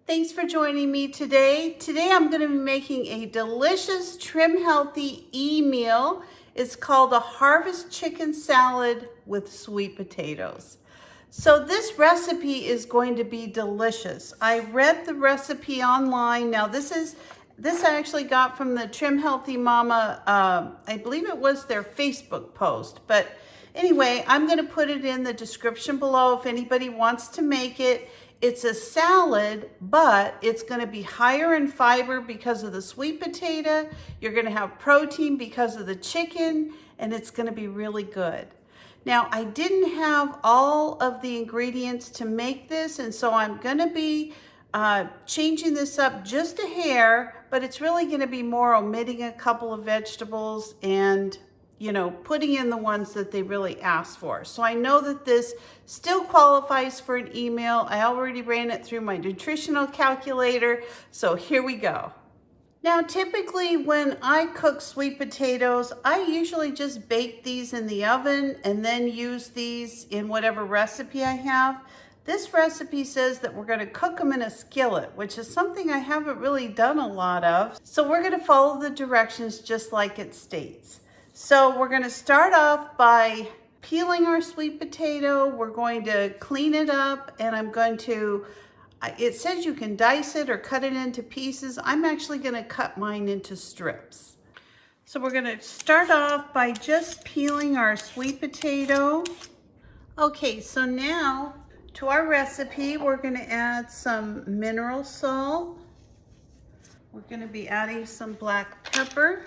Thanks for joining me today. Today I'm going to be making a delicious trim healthy meal. It's called a harvest chicken salad with sweet potatoes. So this recipe is going to be delicious. I read the recipe online. Now this I actually got from the Trim Healthy Mama, I believe it was their Facebook post. But anyway, I'm going to put it in the description below if anybody wants to make it. It's a salad, but it's going to be higher in fiber because of the sweet potato. You're going to have protein because of the chicken, and it's going to be really good. Now, I didn't have all of the ingredients to make this, and so I'm going to be changing this up just a hair, but it's really going to be more omitting a couple of vegetables and putting in the ones that they really asked for. So I know that this still qualifies for an email. I already ran it through my nutritional calculator. So here we go. Now, typically when I cook sweet potatoes, I usually just bake these in the oven and then use these in whatever recipe I have. This recipe says that we're going to cook them in a skillet, which is something I haven't really done a lot of. So we're going to follow the directions just like it states. So we're going to start off by peeling our sweet potato. We're going to clean it up, and I'm going to, it says you can dice it or cut it into pieces. I'm actually going to cut mine into strips. So we're going to start off by just peeling our sweet potato. Okay, so now to our recipe, we're going to add some mineral salt. We're going to be adding some black pepper.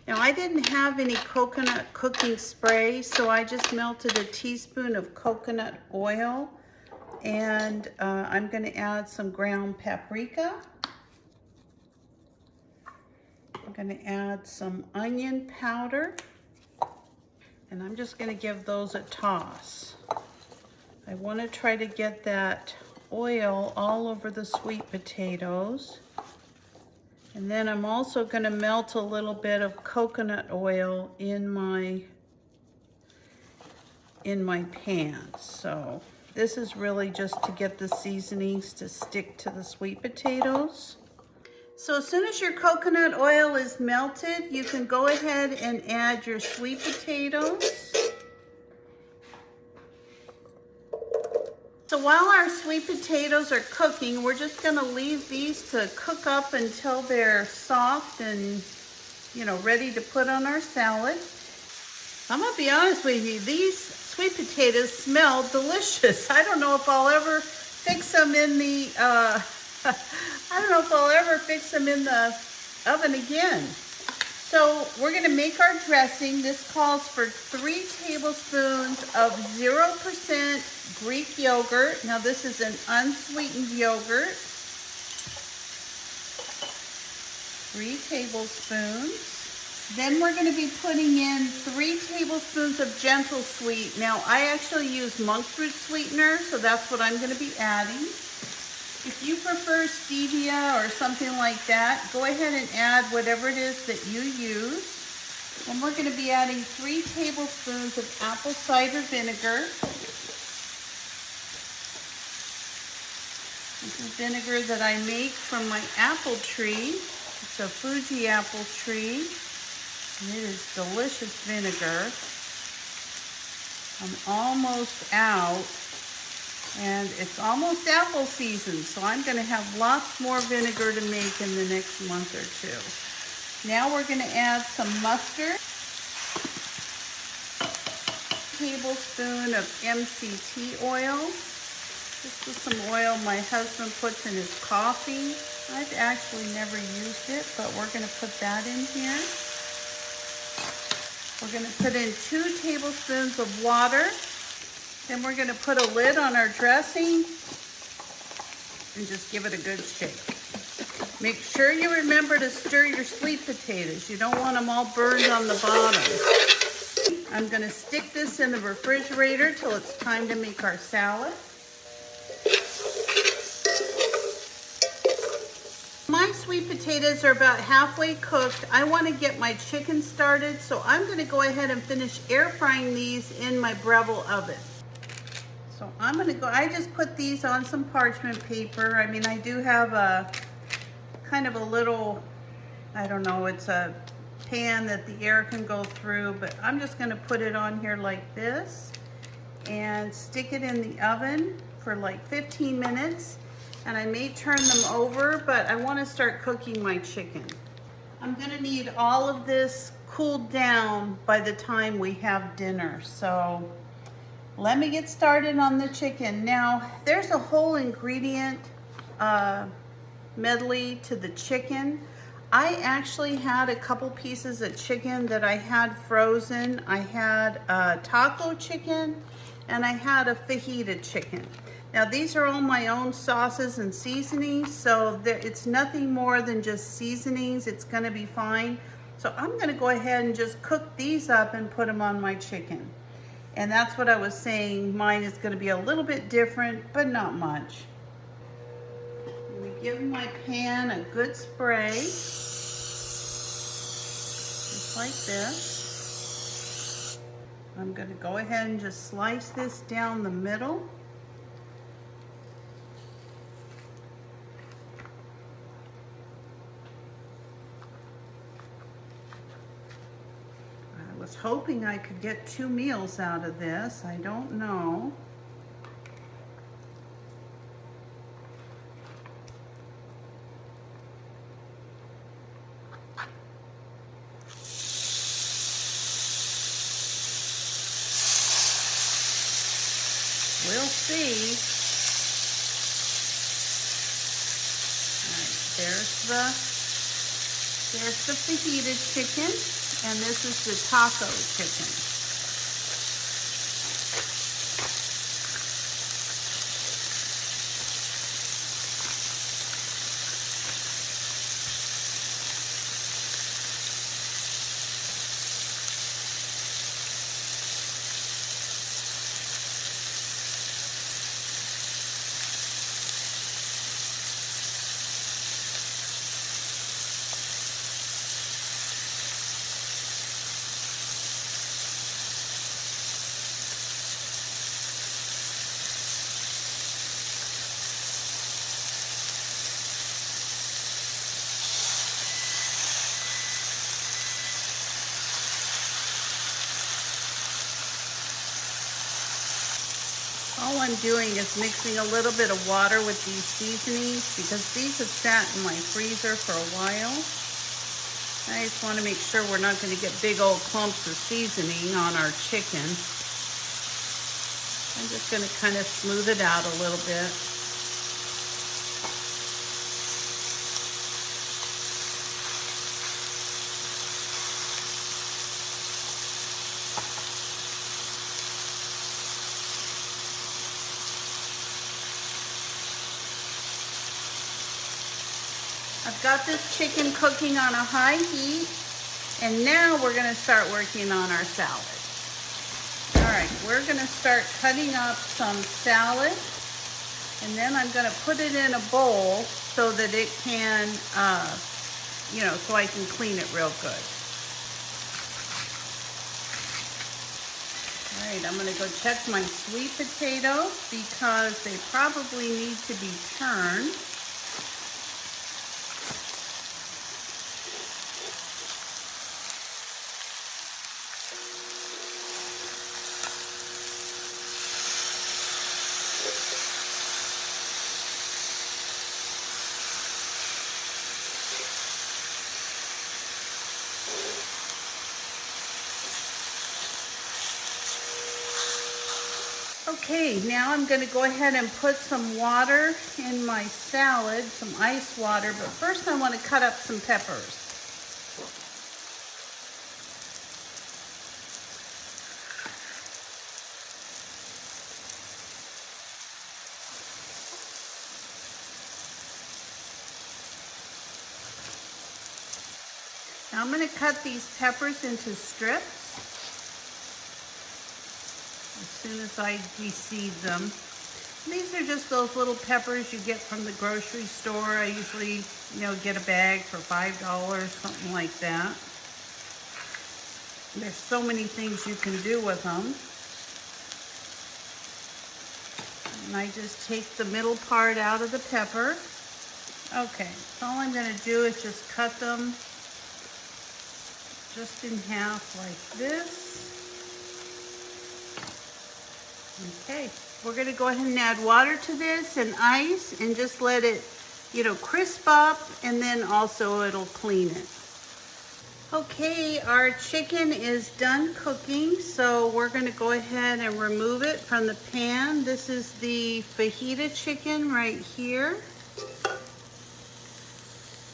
Now, I didn't have any coconut cooking spray, so I just melted a teaspoon of coconut oil, and I'm going to add some ground paprika. I'm going to add some onion powder, and I'm just going to give those a toss. I want to try to get that oil all over the sweet potatoes. And then I'm also going to melt a little bit of coconut oil in my pan. So this is really just to get the seasonings to stick to the sweet potatoes. So as soon as your coconut oil is melted, you can go ahead and add your sweet potatoes. So while our sweet potatoes are cooking, we're just going to leave these to cook up until they're soft and, ready to put on our salad. I'm going to be honest with you, these sweet potatoes smell delicious. I don't know if I'll ever fix them in the, oven again. So we're going to make our dressing. This calls for 3 tablespoons of 0% Greek yogurt. Now this is an unsweetened yogurt. 3 tablespoons. Then we're going to be putting in 3 tablespoons of gentle sweet. Now I actually use monk fruit sweetener, so that's what I'm going to be adding. If you prefer stevia or something like that, go ahead and add whatever it is that you use. And we're going to be adding 3 tablespoons of apple cider vinegar. This is vinegar that I make from my apple tree. It's a Fuji apple tree. And it is delicious vinegar. I'm almost out. And it's almost apple season, so I'm going to have lots more vinegar to make in the next month or 2. Now we're going to add some mustard. Tablespoon of MCT oil. This is some oil my husband puts in his coffee. I've actually never used it, but we're going to put that in here. We're going to put in 2 tablespoons of water. Then we're going to put a lid on our dressing and just give it a good shake. Make sure you remember to stir your sweet potatoes. You don't want them all burned on the bottom. I'm going to stick this in the refrigerator till it's time to make our salad. My sweet potatoes are about halfway cooked. I want to get my chicken started, so I'm going to go ahead and finish air frying these in my Breville oven. So I'm gonna go, I just put these on some parchment paper. I mean, I do have a kind of a little, I don't know, it's a pan that the air can go through, but I'm just gonna put it on here like this and stick it in the oven for like 15 minutes. And I may turn them over, but I wanna start cooking my chicken. I'm gonna need all of this cooled down by the time we have dinner. So let me get started on the chicken. Now, there's a whole ingredient medley to the chicken. I actually had a couple pieces of chicken that I had frozen. I had a taco chicken and I had a fajita chicken. Now these are all my own sauces and seasonings, so it's nothing more than just seasonings. It's gonna be fine. So I'm gonna go ahead and just cook these up and put them on my chicken. And that's what I was saying, mine is gonna be a little bit different, but not much. I'm gonna give my pan a good spray, just like this. I'm gonna go ahead and just slice this down the middle. I was hoping I could get 2 meals out of this. I don't know. We'll see. All right, there's the fajita chicken, and this is the taco chicken. All I'm doing is mixing a little bit of water with these seasonings because these have sat in my freezer for a while. I just want to make sure we're not going to get big old clumps of seasoning on our chicken. I'm just going to kind of smooth it out a little bit. I've got this chicken cooking on a high heat, and now we're gonna start working on our salad. All right, we're gonna start cutting up some salad, and then I'm gonna put it in a bowl so that it can, so I can clean it real good. All right, I'm gonna go check my sweet potatoes because they probably need to be turned. Okay, now I'm going to go ahead and put some water in my salad, some ice water, but first I want to cut up some peppers. Now I'm going to cut these peppers into strips as soon as I de-seed them. These are just those little peppers you get from the grocery store. I usually, get a bag for $5, something like that. There's so many things you can do with them. And I just take the middle part out of the pepper. Okay, so all I'm gonna do is just cut them just in half like this. Okay, we're gonna go ahead and add water to this and ice and just let it, crisp up, and then also it'll clean it. Okay, our chicken is done cooking, so we're gonna go ahead and remove it from the pan. This is the fajita chicken right here.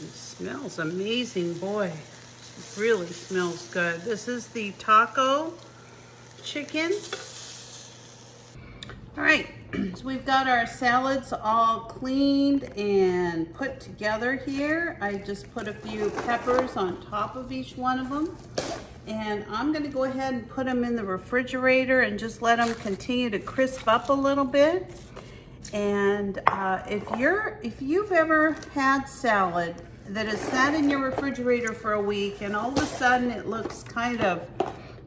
It smells amazing, boy. It really smells good. This is the taco chicken. All right, so we've got our salads all cleaned and put together here. I just put a few peppers on top of each one of them. And I'm gonna go ahead and put them in the refrigerator and just let them continue to crisp up a little bit. And if you've ever had salad that has sat in your refrigerator for a week and all of a sudden it looks kind of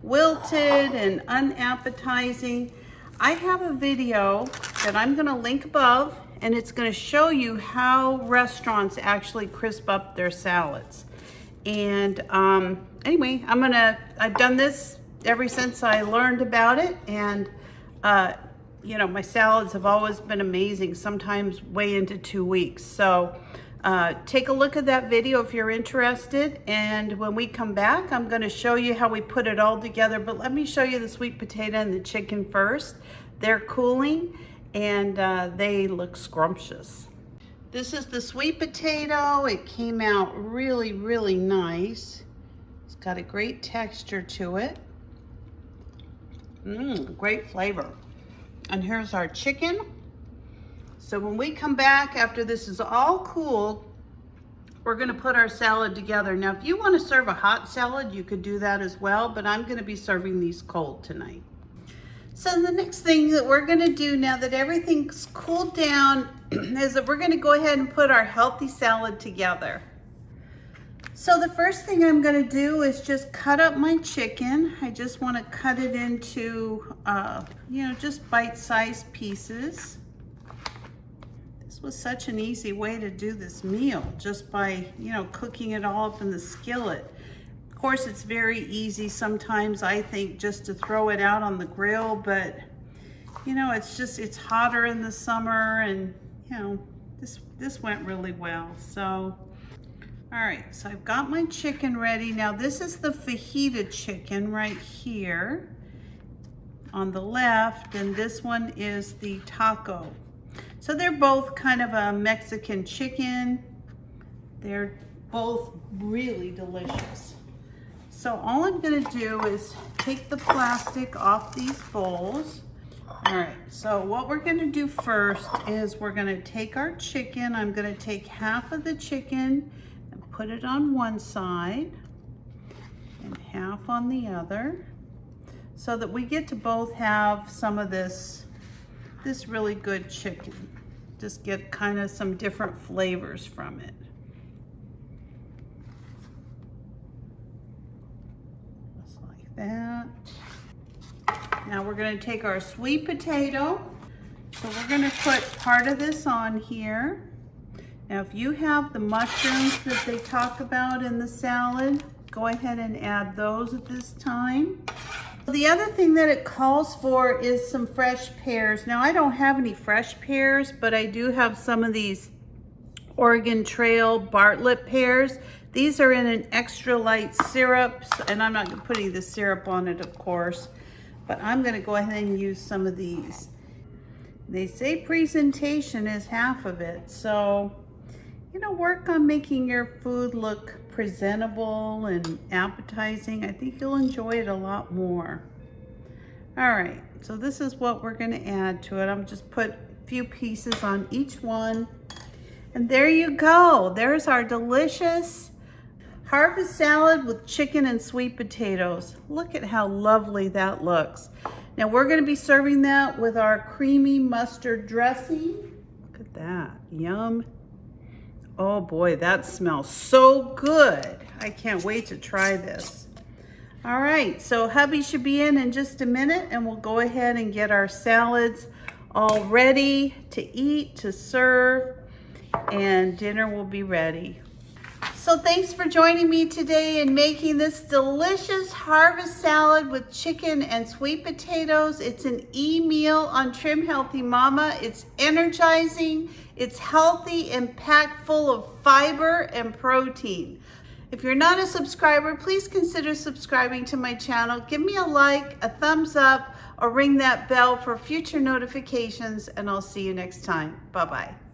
wilted and unappetizing, I have a video that I'm gonna link above, and it's gonna show you how restaurants actually crisp up their salads. And anyway, I've done this ever since I learned about it, and my salads have always been amazing, sometimes way into 2 weeks. So take a look at that video if you're interested, and when we come back, I'm gonna show you how we put it all together, but let me show you the sweet potato and the chicken first. They're cooling, and they look scrumptious. This is the sweet potato. It came out really, really nice. It's got a great texture to it. Great flavor. And here's our chicken. So when we come back after this is all cooled, we're gonna put our salad together. Now, if you wanna serve a hot salad, you could do that as well, but I'm gonna be serving these cold tonight. So the next thing that we're gonna do now that everything's cooled down is that we're gonna go ahead and put our healthy salad together. So the first thing I'm gonna do is just cut up my chicken. I just wanna cut it into, just bite-sized pieces. This was such an easy way to do this meal, just by, cooking it all up in the skillet. Of course, it's very easy sometimes, I think, just to throw it out on the grill, but, it's hotter in the summer, and, this went really well. So, all right, so I've got my chicken ready. Now, this is the fajita chicken right here on the left, and this one is the taco. So they're both kind of a Mexican chicken. They're both really delicious. So all I'm gonna do is take the plastic off these bowls. All right, so what we're gonna do first is we're gonna take our chicken. I'm gonna take half of the chicken and put it on one side and half on the other, so that we get to both have some of this really good chicken. Just get kind of some different flavors from it. Just like that. Now we're gonna take our sweet potato. So we're gonna put part of this on here. Now if you have the mushrooms that they talk about in the salad, go ahead and add those at this time. The other thing that it calls for is some fresh pears. Now I don't have any fresh pears, but I do have some of these Oregon Trail Bartlett pears. These are in an extra light syrup, and I'm not putting the syrup on it, of course, but I'm gonna go ahead and use some of these. They say presentation is half of it, so work on making your food look presentable and appetizing. I think you'll enjoy it a lot more. All right, so this is what we're gonna add to it. I'm just put a few pieces on each one. And there you go. There's our delicious harvest salad with chicken and sweet potatoes. Look at how lovely that looks. Now we're gonna be serving that with our creamy mustard dressing. Look at that, yum. Oh boy, that smells so good. I can't wait to try this. All right, so hubby should be in just a minute, and we'll go ahead and get our salads all ready to eat, to serve, and dinner will be ready. So thanks for joining me today in making this delicious harvest salad with chicken and sweet potatoes. It's an e-meal on Trim Healthy Mama. It's energizing, it's healthy, and packed full of fiber and protein. If you're not a subscriber, please consider subscribing to my channel. Give me a like, a thumbs up, or ring that bell for future notifications, and I'll see you next time. Bye-bye.